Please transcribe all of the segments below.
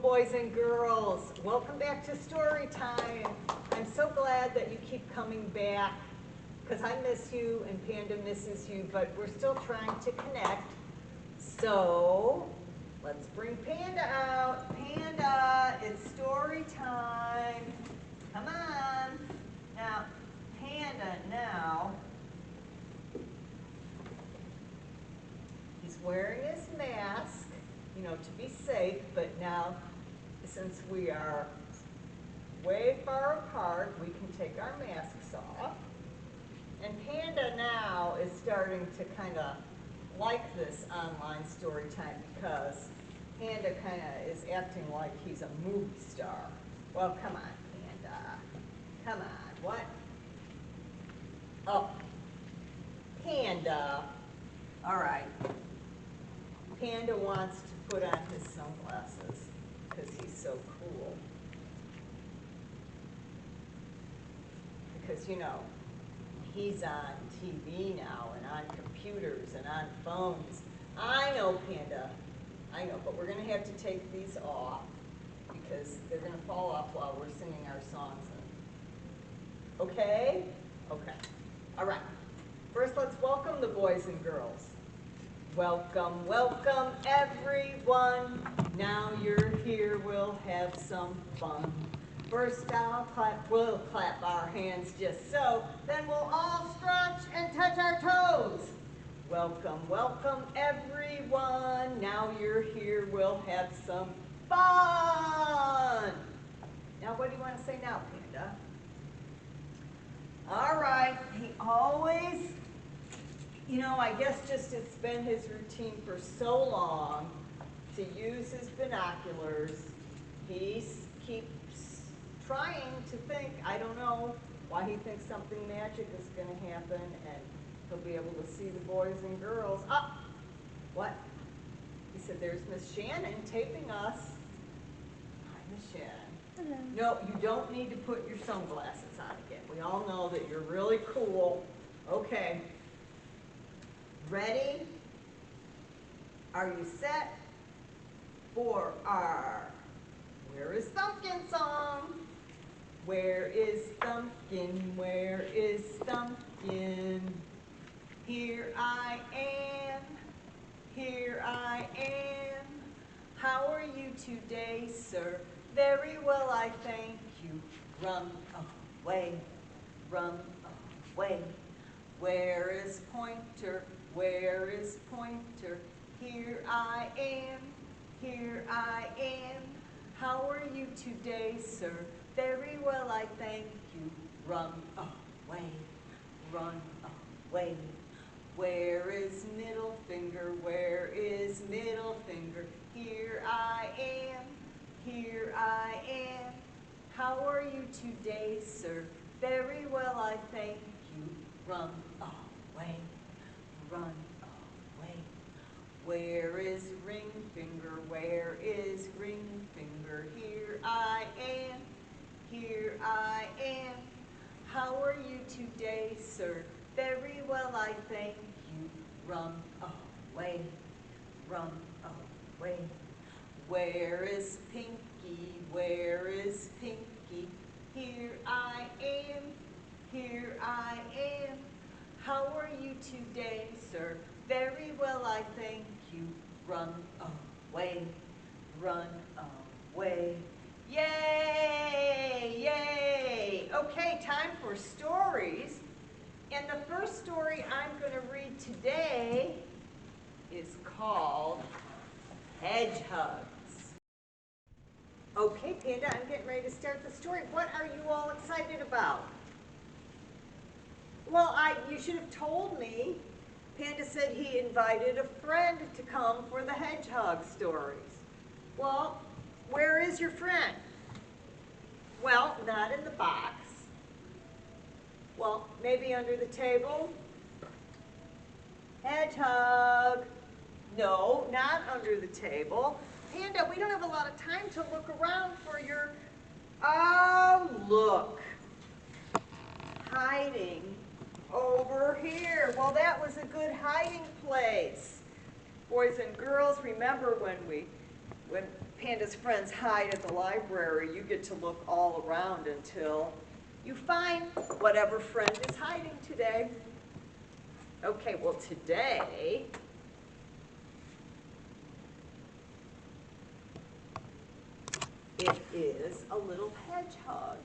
boys and girls. Welcome back to story time. I'm so glad that you keep coming back because I miss you and Panda misses you, but we're still trying to connect. So let's bring Panda out. Panda, it's story time. Come on. Now, Panda now, he's wearing his mask, you know, to be safe, but now since we are way far apart, we can take our masks off. And Panda now is starting to kind of like this online story time because Panda kind of is acting like he's a movie star. Well, come on, Panda. Come on, what? Oh, Panda. All right. Panda wants to put on his sunglasses because he's so cool. Because, you know, he's on TV now and on computers and on phones. I know, Panda. I know, but we're going to have to take these off because they're going to fall off while we're singing our songs. Okay? Okay. All right. First, let's welcome the boys and girls. Welcome, welcome, everyone. Now you're here, we'll have some fun. First we'll clap our hands just so, then we'll all stretch and touch our toes. Welcome, welcome, everyone. Now you're here, we'll have some fun. Now, what do you want to say now, Panda? All right, he always, you know, I guess just it's been his routine for so long to use his binoculars. He keeps trying to think, I don't know why he thinks something magic is going to happen and he'll be able to see the boys and girls. Ah, what? He said, there's Miss Shannon taping us. Hi, Miss Shannon. Hello. No, you don't need to put your sunglasses on again. We all know that you're really cool. Okay. Ready? Are you set for our Where is Thumpkin song? Where is Thumpkin? Where is Thumpkin? Here I am. Here I am. How are you today, sir? Very well, I thank you. Run away. Run away. Where is Pointer? Where is Pointer? Here I am. Here I am. How are you today, sir? Very well, I thank you. Run away. Run away. Where is Middle Finger? Where is Middle Finger? Here I am. Here I am. How are you today, sir? Very well, I thank you. Run away. Run away. Where is Ring Finger? Where is Ring Finger? Here I am. Here I am. How are you today, sir? Very well, I thank you. Run away. Run away. Where is Pinky? Where is Pinky? Here I am. Here I am. How are you today, sir? Very well, I thank you. Run away. Run away. Yay! Yay! Okay, time for stories. And the first story I'm going to read today is called Hedgehogs. Okay, Panda, I'm getting ready to start the story. What are you all excited about? Well, you should have told me. Panda said he invited a friend to come for the hedgehog stories. Well, where is your friend? Well, not in the box. Well, maybe under the table? Hedgehog. No, not under the table. Panda, we don't have a lot of time to look around for your... Oh, look. Hiding over here. Well, that was a good hiding place. Boys and girls, remember when we when Panda's friends hide at the library, you get to look all around until you find whatever friend is hiding today. Okay, well today, it is a little hedgehog.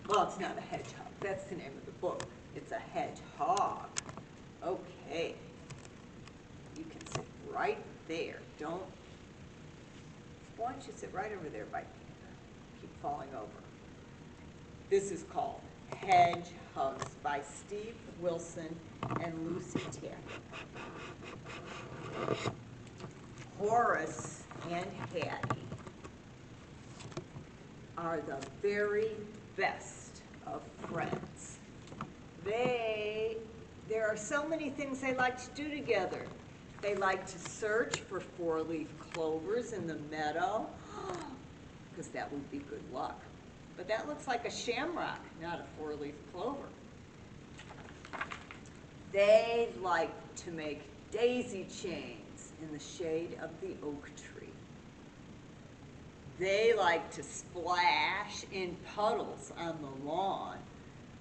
Well, it's not a hedgehog. That's the name of the book. It's a hedgehog. Okay. You can sit right there. Why don't you sit right over there by Panda? Keep falling over. This is called Hedgehogs by Steve Wilson and Lucy Tackett. Horace and Hattie are the very best of friends. There are so many things they like to do together. They like to search for four-leaf clovers in the meadow, because that would be good luck. But that looks like a shamrock, not a four-leaf clover. They like to make daisy chains in the shade of the oak tree. They like to splash in puddles on the lawn.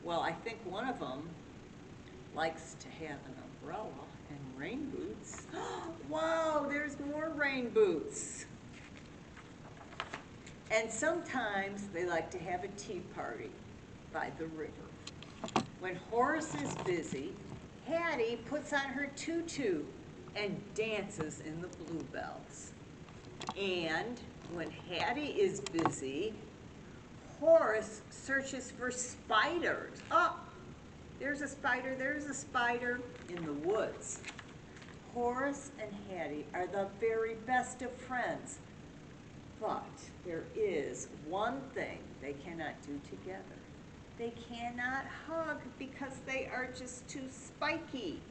Well, I think one of them likes to have an umbrella and rain boots. Whoa, there's more rain boots. And sometimes they like to have a tea party by the river. When Horace is busy, Hattie puts on her tutu and dances in the bluebells. And when Hattie is busy, Horace searches for spiders. Oh, there's a spider in the woods. Horace and Hattie are the very best of friends. But there is one thing they cannot do together. They cannot hug because they are just too spiky.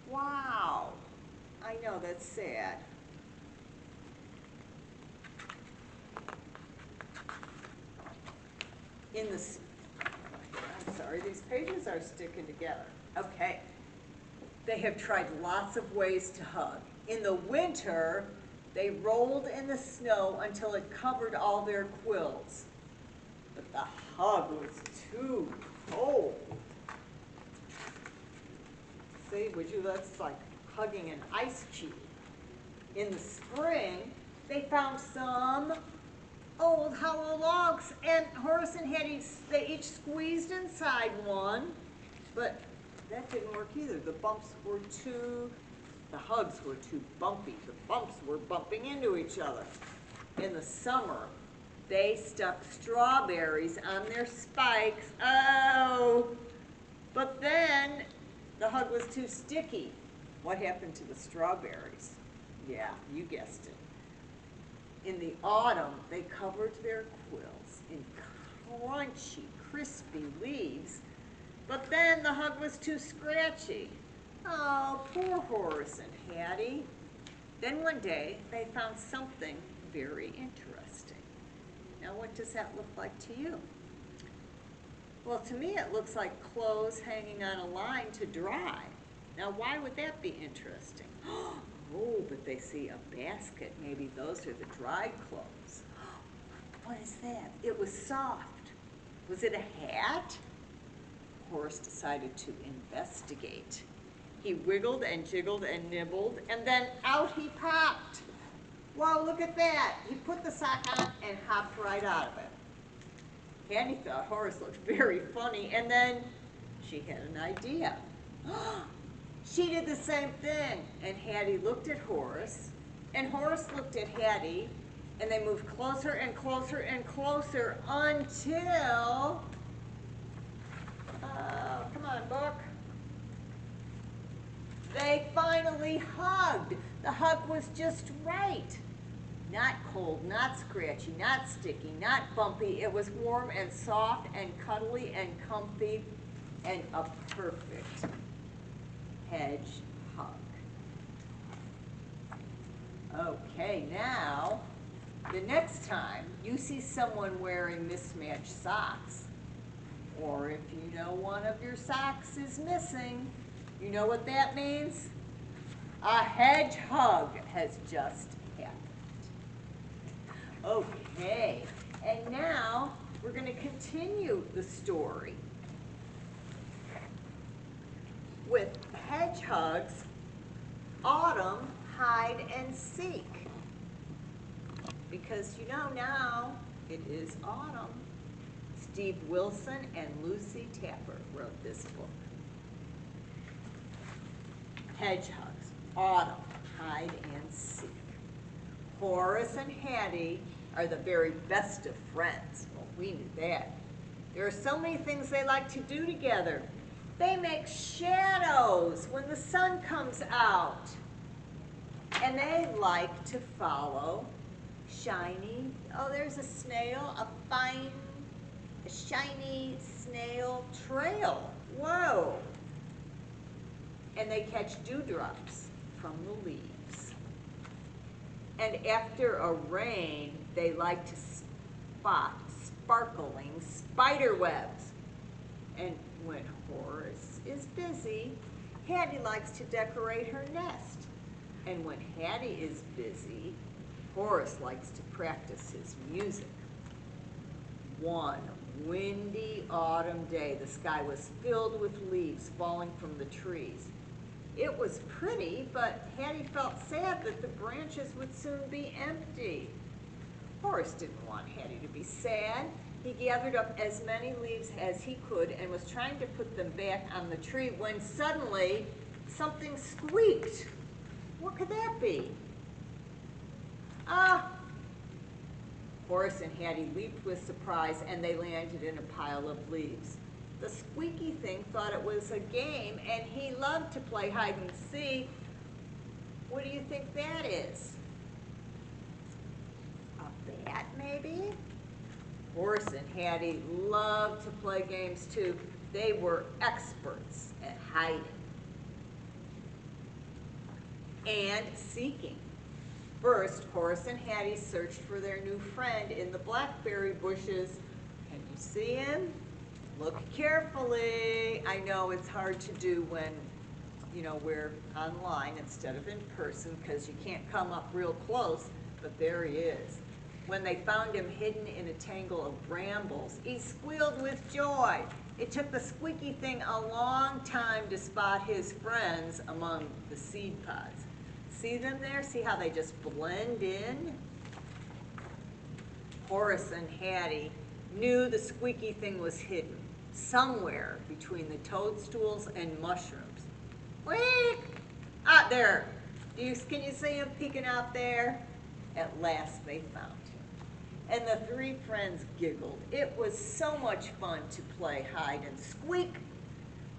Wow. I know, that's sad. I'm sorry, these pages are sticking together. Okay. They have tried lots of ways to hug. In the winter, they rolled in the snow until it covered all their quills. But the hug was too cold. See, that's like hugging an ice cube. In the spring, they found some old hollow logs, and Horace and Hattie, they each squeezed inside one, but that didn't work either. The hugs were too bumpy. The bumps were bumping into each other. In the summer, they stuck strawberries on their spikes. Oh, but then the hug was too sticky. What happened to the strawberries? Yeah, you guessed it. In the autumn, they covered their quills in crunchy, crispy leaves, but then the hug was too scratchy. Oh, poor Horace and Hattie. Then one day, they found something very interesting. Now, what does that look like to you? Well, to me, it looks like clothes hanging on a line to dry. Now, why would that be interesting? Oh, but they see a basket. Maybe those are the dried clothes. What is that? It was soft. Was it a hat? Horace decided to investigate. He wiggled and jiggled and nibbled, and then out he popped. Whoa, look at that. He put the sock on and hopped right out of it. Hattie thought Horace looked very funny, and then she had an idea. She did the same thing, and Hattie looked at Horace, and Horace looked at Hattie, and they moved closer and closer and closer until, come on, book. They finally hugged. The hug was just right. Not cold, not scratchy, not sticky, not bumpy. It was warm and soft and cuddly and comfy and a perfect hedge hug. Okay, now, the next time you see someone wearing mismatched socks, or if you know one of your socks is missing, you know what that means? A hedge hug has just happened. Okay, and now we're going to continue the story with Hedgehogs, Autumn, Hide and Seek. Because you know now it is autumn. Steve Wilson and Lucy Tapper wrote this book. Hedgehogs, Autumn, Hide and Seek. Horace and Hattie are the very best of friends. Well, we knew that. There are so many things they like to do together. They make shadows when the sun comes out. And they like to follow shiny, oh, there's a snail, a shiny snail trail. Whoa. And they catch dewdrops from the leaves. And after a rain, they like to spot sparkling spider webs. And when Horace is busy, Hattie likes to decorate her nest. And when Hattie is busy, Horace likes to practice his music. One windy autumn day, the sky was filled with leaves falling from the trees. It was pretty, but Hattie felt sad that the branches would soon be empty. Horace didn't want Hattie to be sad. He gathered up as many leaves as he could and was trying to put them back on the tree when suddenly something squeaked. What could that be? Horace and Hattie leaped with surprise and they landed in a pile of leaves. The squeaky thing thought it was a game and he loved to play hide and seek. What do you think that is? A bat, maybe? Horace and Hattie loved to play games too. They were experts at hiding and seeking. First, Horace and Hattie searched for their new friend in the blackberry bushes. Can you see him? Look carefully. I know it's hard to do when, we're online instead of in person because you can't come up real close, but there he is. When they found him hidden in a tangle of brambles, he squealed with joy. It took the squeaky thing a long time to spot his friends among the seed pods. See them there? See how they just blend in? Horace and Hattie knew the squeaky thing was hidden somewhere between the toadstools and mushrooms. Squeak! Out there. Can you see him peeking out there? At last they found him. And the three friends giggled. It was so much fun to play hide and squeak.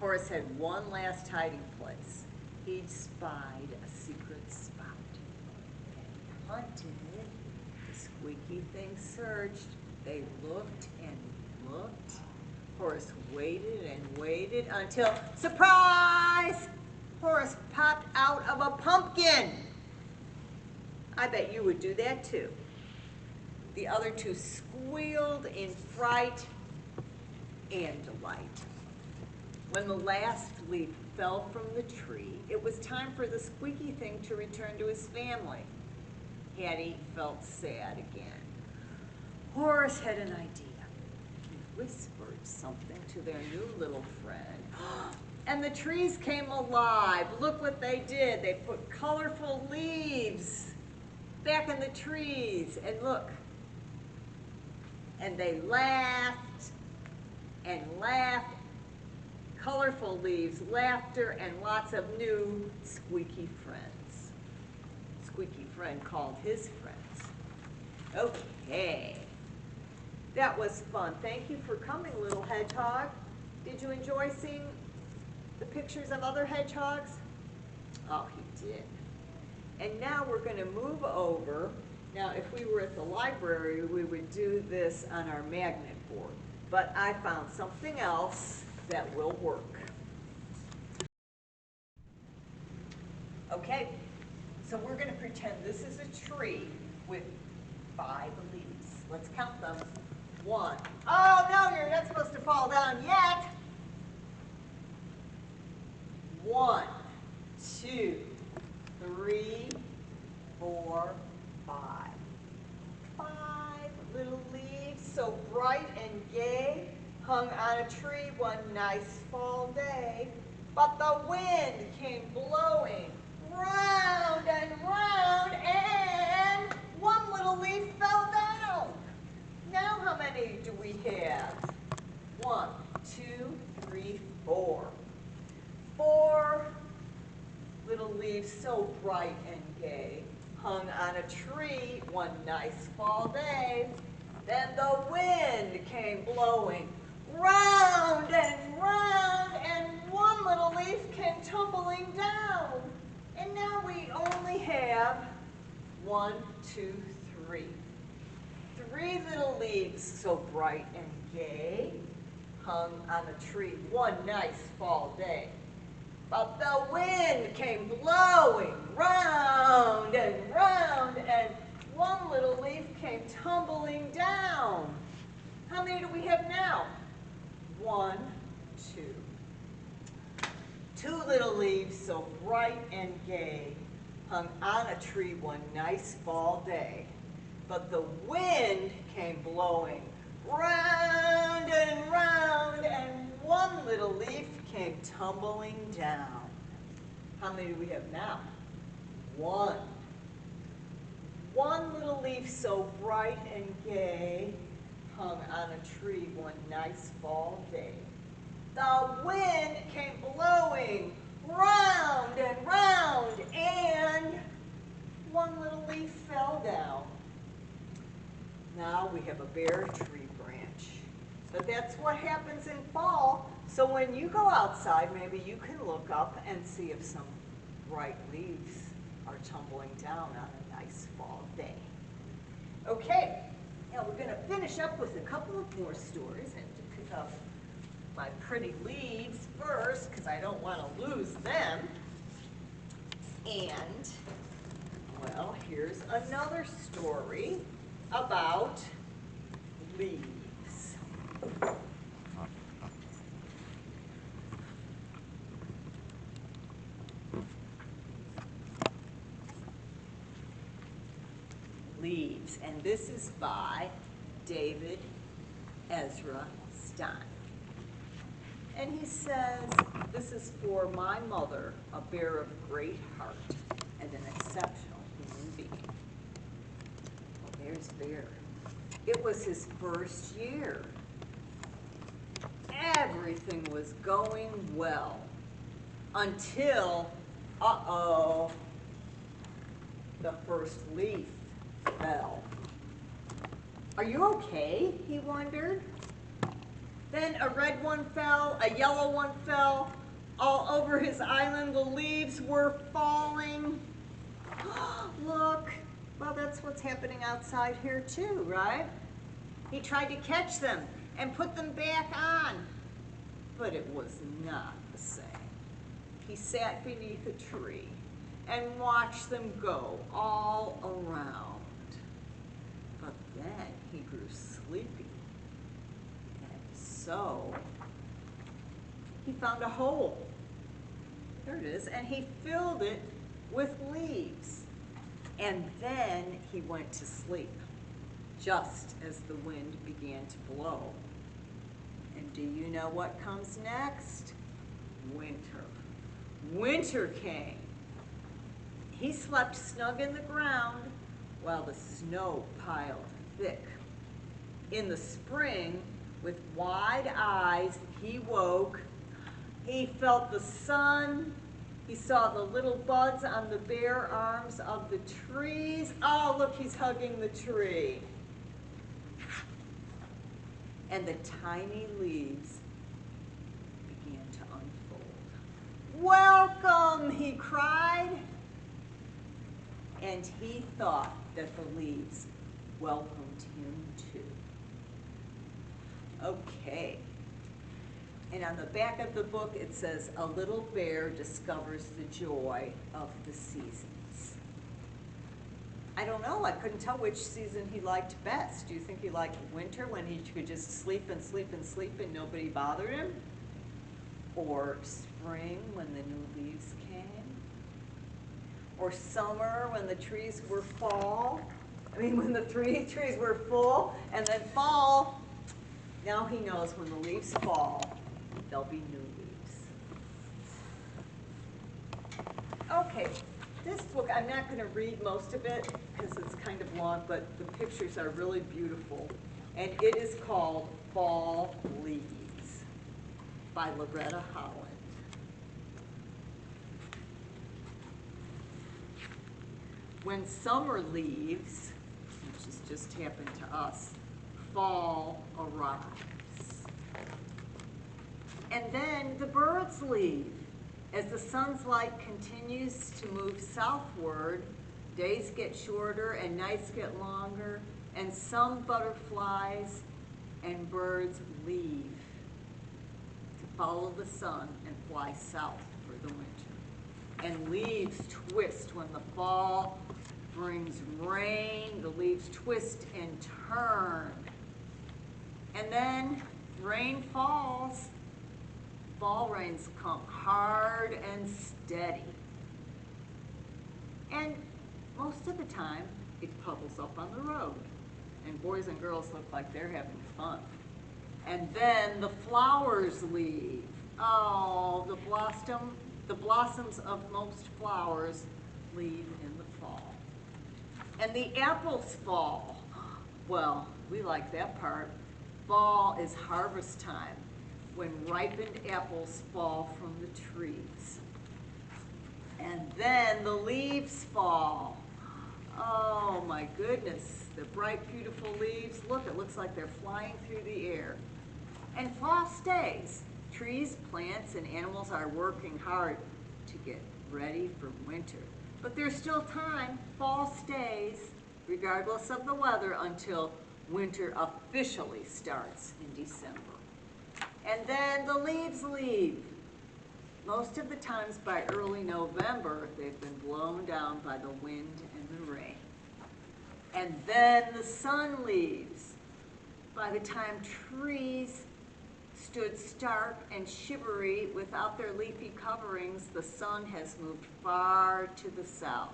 Horace had one last hiding place. He'd spied a secret spot and hunted it. The squeaky thing searched. They looked and looked. Horace waited and waited until, surprise! Horace popped out of a pumpkin. I bet you would do that too. The other two squealed in fright and delight. When the last leaf fell from the tree, it was time for the squeaky thing to return to his family. Hattie felt sad again. Horace had an idea. He whispered something to their new little friend, and the trees came alive. Look what they did. They put colorful leaves back in the trees, and look. And they laughed and laughed. Colorful leaves, laughter, and lots of new squeaky friends. Squeaky friend called his friends. Okay. That was fun. Thank you for coming, little hedgehog. Did you enjoy seeing the pictures of other hedgehogs? Oh, he did. And now we're going to move over. Now, if we were at the library, we would do this on our magnet board. But I found something else that will work. Okay, so we're going to pretend this is a tree with 5 leaves. Let's count them. 1. Oh, no, you're not supposed to fall down yet. 1, 2, 3, 4, 5. 5 little leaves, so bright and gay, hung on a tree one nice fall day. But the wind came blowing round and round, and one little leaf fell down. Now how many do we have? 1, 2, 3, 4. 4 little leaves, so bright and gay, hung on a tree one nice fall day. Then the wind came blowing round and round, and one little leaf came tumbling down. And now we only have 1, 2, 3. 3 little leaves, so bright and gay, hung on a tree one nice fall day. But the wind came blowing round and round, and one little leaf came tumbling down. How many do we have now? 1, 2. 2 little leaves, so bright and gay, hung on a tree one nice fall day. But the wind came blowing round and round, and one little leaf came tumbling down. How many do we have now? 1. 1 little leaf, so bright and gay, hung on a tree one nice fall day. The wind came blowing round and round, and one little leaf fell down. Now we have a bare tree branch. But that's what happens in fall. So when you go outside, maybe you can look up and see if some bright leaves are tumbling down on a nice fall day. Okay, now we're going to finish up with a couple of more stories, and to pick up my pretty leaves first, because I don't want to lose them. And, well, here's another story about leaves. Leaves, and this is by David Ezra Stein. And he says, this is for my mother, a bear of great heart and an exceptional human being. Well, there's Bear. It was his first year. Everything was going well until, the first leaf fell. Are you okay? He wondered. Then a red one fell, a yellow one fell. All over his island the leaves were falling. Look, well, that's what's happening outside here too, right? He tried to catch them and put them back on, but it was not the same. He sat beneath a tree and watched them go all around. But then he grew sleepy. So he found a hole. There it is. And he filled it with leaves. And then he went to sleep, just as the wind began to blow. And do you know what comes next? Winter. Winter came. He slept snug in the ground while the snow piled thick. In the spring, with wide eyes, he woke. He felt the sun. He saw the little buds on the bare arms of the trees. Oh, look, he's hugging the tree. And the tiny leaves began to unfold. Welcome, he cried. And he thought that the leaves welcomed him too. Okay. And on the back of the book it says, a little bear discovers the joy of the seasons. I don't know, I couldn't tell which season he liked best. Do you think he liked winter when he could just sleep and sleep and sleep and nobody bothered him? Or spring when the new leaves came? Or summer when the trees were fall? I mean, when the trees were full, and then fall, now he knows when the leaves fall, there'll be new leaves. Okay, this book, I'm not going to read most of it because it's kind of long, but the pictures are really beautiful. And it is called Fall Leaves by Loretta Holland. When summer leaves, which has just happened to us, fall arrives. And then the birds leave. As the sun's light continues to move southward, days get shorter and nights get longer, and some butterflies and birds leave to follow the sun and fly south for the winter. And leaves twist when the fall brings rain. The leaves twist and turn. And then rain falls. Fall rains come hard and steady. And most of the time, it puddles up on the road. And boys and girls look like they're having fun. And then the flowers leave. Oh, the blossoms of most flowers leave in the fall. And the apples fall. Well, we like that part. Fall is harvest time, when ripened apples fall from the trees. And then the leaves fall. Oh my goodness, the bright, beautiful leaves. Look, it looks like they're flying through the air. And fall stays. Trees, plants, and animals are working hard to get ready for winter. But there's still time. Fall stays, regardless of the weather, until winter officially starts in December. And then the leaves leave. Most of the times by early November, they've been blown down by the wind and the rain. And then the sun leaves. By the time trees stood stark and shivery without their leafy coverings, the sun has moved far to the south.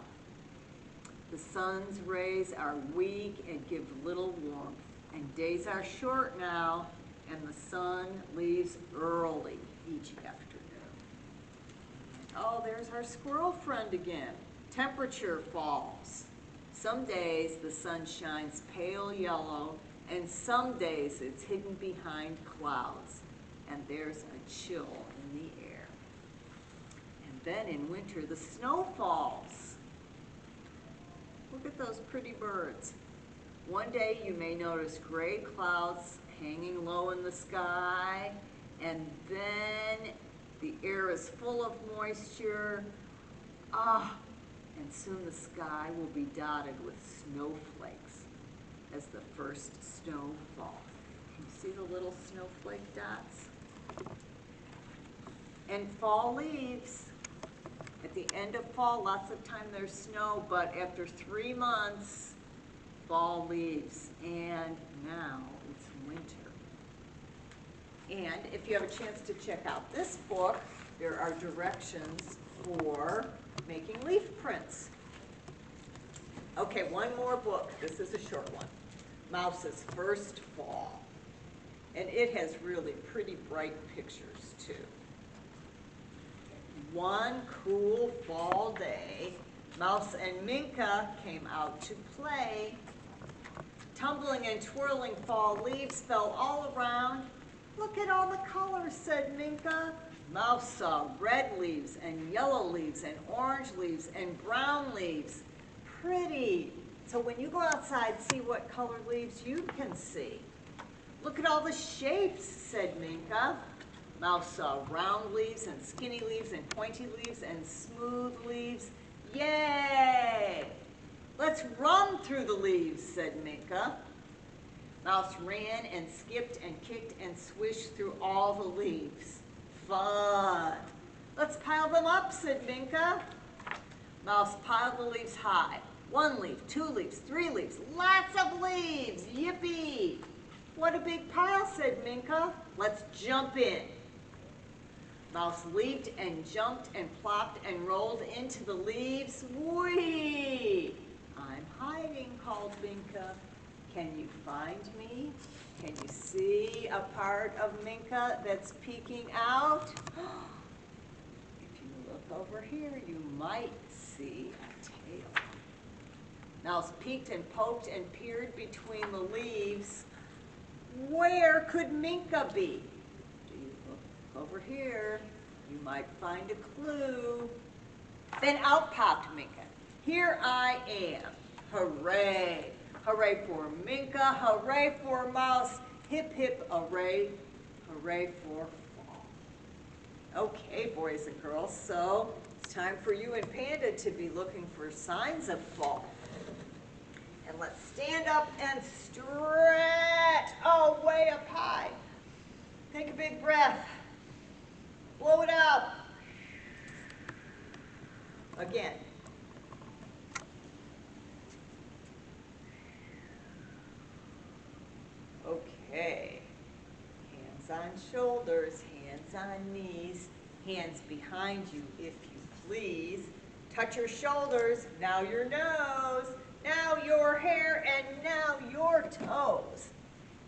The sun's rays are weak and give little warmth, and days are short now, and the sun leaves early each afternoon. Oh, there's our squirrel friend again. Temperature falls. Some days the sun shines pale yellow, and some days it's hidden behind clouds, and there's a chill in the air. And then in winter, the snow falls. Look at those pretty birds. One day you may notice gray clouds hanging low in the sky, and then the air is full of moisture. And soon the sky will be dotted with snowflakes as the first snow falls. Can you see the little snowflake dots? And fall leaves. At the end of fall, lots of time there's snow, but after 3 months, fall leaves, and now it's winter. And if you have a chance to check out this book, there are directions for making leaf prints. Okay, one more book. This is a short one. Mouse's First Fall. And it has really pretty bright pictures, too. One cool fall day, Mouse and Minka came out to play. Tumbling and twirling fall leaves fell all around. Look at all the colors, said Minka. Mouse saw red leaves and yellow leaves and orange leaves and brown leaves. Pretty. So when you go outside, see what color leaves you can see. Look at all the shapes, said Minka. Mouse saw round leaves and skinny leaves and pointy leaves and smooth leaves. Yay! Let's run through the leaves, said Minka. Mouse ran and skipped and kicked and swished through all the leaves. Fun! Let's pile them up, said Minka. Mouse piled the leaves high. 1 leaf, 2 leaves, 3 leaves, lots of leaves! Yippee! What a big pile, said Minka. Let's jump in. Mouse leaped and jumped and plopped and rolled into the leaves. Whee! I'm hiding, called Minka. Can you find me? Can you see a part of Minka that's peeking out? If you look over here, you might see a tail. Mouse peeked and poked and peered between the leaves. Where could Minka be? Do you look over here? You might find a clue. Then out popped Minka. Here I am. Hooray! Hooray for Minka, hooray for Mouse, hip hip hooray, hooray for fall. Okay, boys and girls, so it's time for you and Panda to be looking for signs of fall. And let's stand up and stretch. Oh, way up high. Take a big breath. Blow it out. Again. Okay. Hands on shoulders, hands on knees, hands behind you if you please. Touch your shoulders, now your nose, now your hair, and now your toes.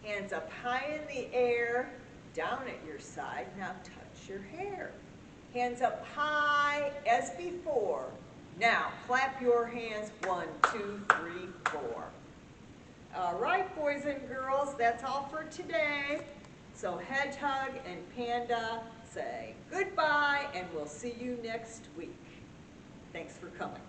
Hands up high in the air, down at your side, now touch your hair. Hands up high as before. Now clap your hands, 1, 2, 3, 4. All right, boys and girls, that's all for today. So Hedgehog and Panda say goodbye, and we'll see you next week. Thanks for coming.